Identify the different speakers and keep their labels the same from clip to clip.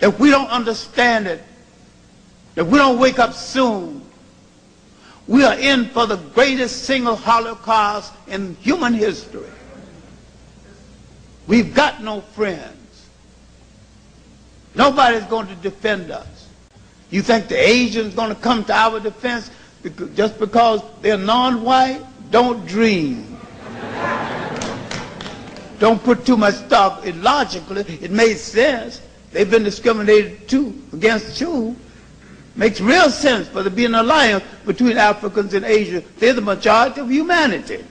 Speaker 1: If we don't understand it, if we don't wake up soon, we are in for the greatest single Holocaust in human history. We've got no friends. Nobody's going to defend us. You think the Asians going to come to our defense just because they're non-white? Don't dream. Don't put too much stock. Logically, it made sense. They've been discriminated against too. Makes real sense for there to be an alliance between Africans and Asia. They're the majority of humanity.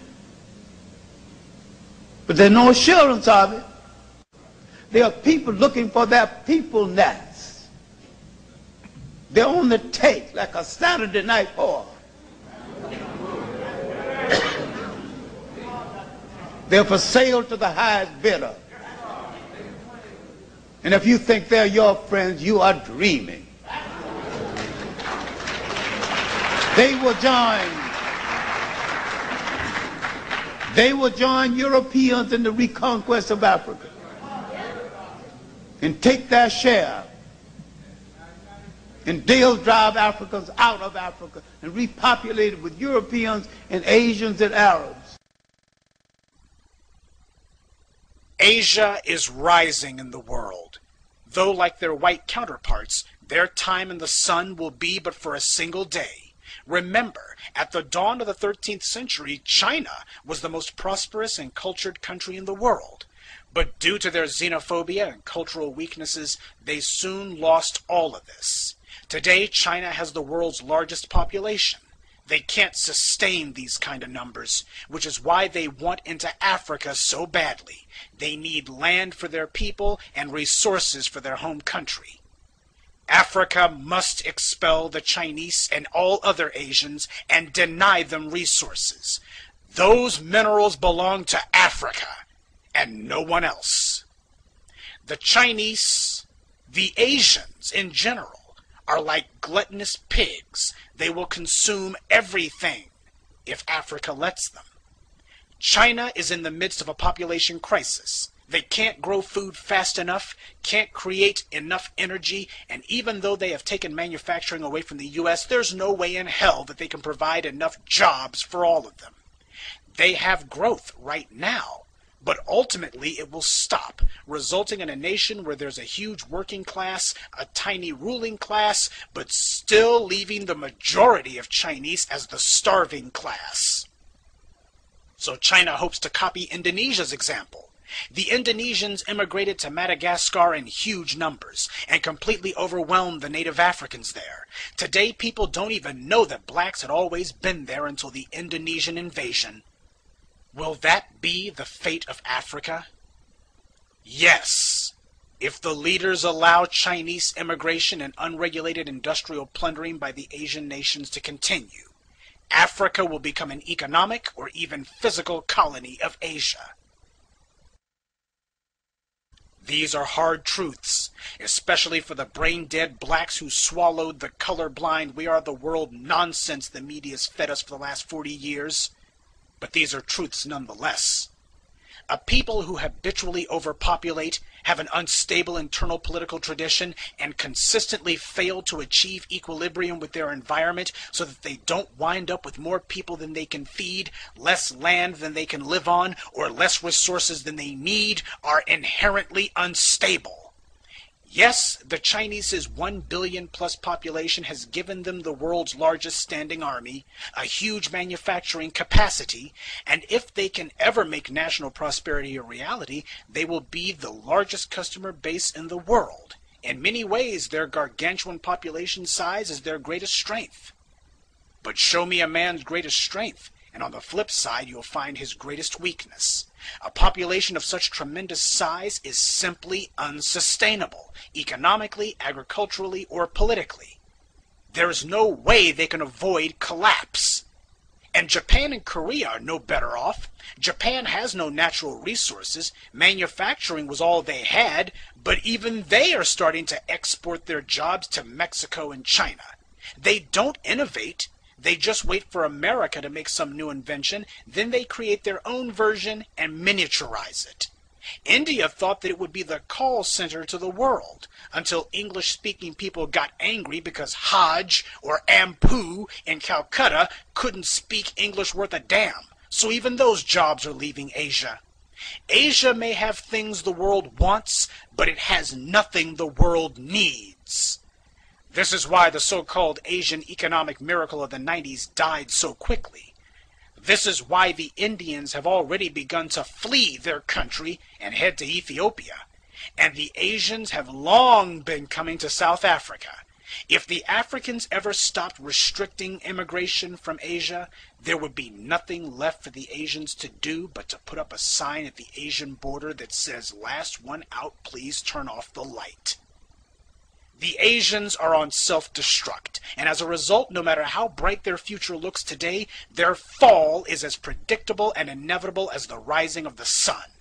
Speaker 1: But there's no assurance of it. There are people looking for their peopleness. They're on the take like a Saturday night whore. They're for sale to the highest bidder. And if you think they're your friends, you are dreaming. They will join Europeans in the reconquest of Africa and take their share. And they'll drive Africans out of Africa and repopulate it with Europeans and Asians and Arabs.
Speaker 2: Asia is rising in the world, though like their white counterparts, their time in the sun will be but for a single day. Remember, at the dawn of the 13th century, China was the most prosperous and cultured country in the world. But due to their xenophobia and cultural weaknesses, they soon lost all of this. Today, China has the world's largest population. They can't sustain these kind of numbers, which is why they want into Africa so badly. They need land for their people and resources for their home country. Africa must expel the Chinese and all other Asians and deny them resources. Those minerals belong to Africa and no one else. The Chinese, the Asians in general, are like gluttonous pigs. They will consume everything if Africa lets them. China is in the midst of a population crisis. They can't grow food fast enough, can't create enough energy, and even though they have taken manufacturing away from the U.S., there's no way in hell that they can provide enough jobs for all of them. They have growth right now, but ultimately it will stop, resulting in a nation where there's a huge working class, a tiny ruling class, but still leaving the majority of Chinese as the starving class. So China hopes to copy Indonesia's example. The Indonesians immigrated to Madagascar in huge numbers and completely overwhelmed the native Africans there. Today, people don't even know that blacks had always been there until the Indonesian invasion. Will that be the fate of Africa? Yes. If the leaders allow Chinese immigration and unregulated industrial plundering by the Asian nations to continue, Africa will become an economic or even physical colony of Asia. These are hard truths, especially for the brain-dead blacks who swallowed the colorblind "we are the world" nonsense the media's fed us for the last 40 years. But these are truths nonetheless. A people who habitually overpopulate, have an unstable internal political tradition, and consistently fail to achieve equilibrium with their environment so that they don't wind up with more people than they can feed, less land than they can live on, or less resources than they need, are inherently unstable. Yes, the Chinese's 1 billion plus population has given them the world's largest standing army, a huge manufacturing capacity, and if they can ever make national prosperity a reality, they will be the largest customer base in the world. In many ways, their gargantuan population size is their greatest strength. But show me a man's greatest strength, and on the flip side you'll find his greatest weakness. A population of such tremendous size is simply unsustainable, economically, agriculturally, or politically. There is no way they can avoid collapse. And Japan and Korea are no better off. Japan has no natural resources. Manufacturing was all they had, but even they are starting to export their jobs to Mexico and China. They don't innovate. They just wait for America to make some new invention, then they create their own version and miniaturize it. India thought that it would be the call center to the world, until English-speaking people got angry because Haj or Ampu in Calcutta couldn't speak English worth a damn. So even those jobs are leaving Asia. Asia may have things the world wants, but it has nothing the world needs. This is why the so-called Asian economic miracle of the 90s died so quickly. This is why the Indians have already begun to flee their country and head to Ethiopia, and the Asians have long been coming to South Africa. If the Africans ever stopped restricting immigration from Asia, there would be nothing left for the Asians to do but to put up a sign at the Asian border that says, "Last one out, please turn off the light." The Asians are on self-destruct, and as a result, no matter how bright their future looks today, their fall is as predictable and inevitable as the rising of the sun.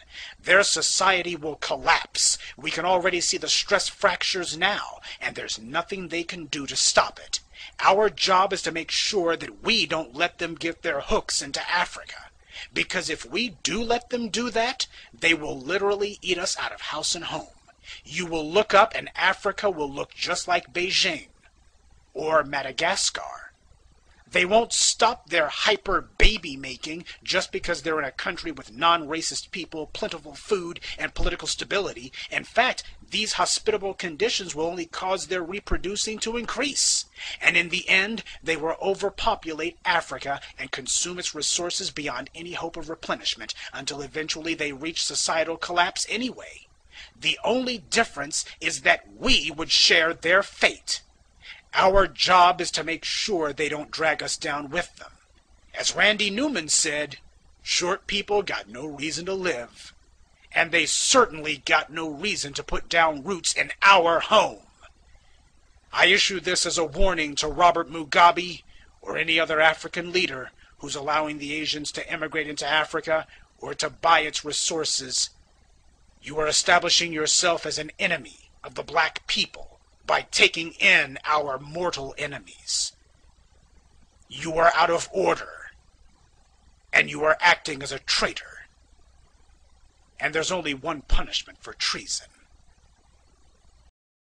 Speaker 2: Their society will collapse. We can already see the stress fractures now, and there's nothing they can do to stop it. Our job is to make sure that we don't let them get their hooks into Africa. Because if we do let them do that, they will literally eat us out of house and home. You will look up and Africa will look just like Beijing or Madagascar. They won't stop their hyper baby making just because they're in a country with non-racist people, plentiful food, and political stability. In fact, these hospitable conditions will only cause their reproducing to increase. And in the end, they will overpopulate Africa and consume its resources beyond any hope of replenishment until eventually they reach societal collapse anyway. The only difference is that we would share their fate. Our job is to make sure they don't drag us down with them. As Randy Newman said, short people got no reason to live. And they certainly got no reason to put down roots in our home. I issue this as a warning to Robert Mugabe or any other African leader who's allowing the Asians to emigrate into Africa or to buy its resources. You are establishing yourself as an enemy of the black people by taking in our mortal enemies. You are out of order, and you are acting as a traitor. And there's only one punishment for treason.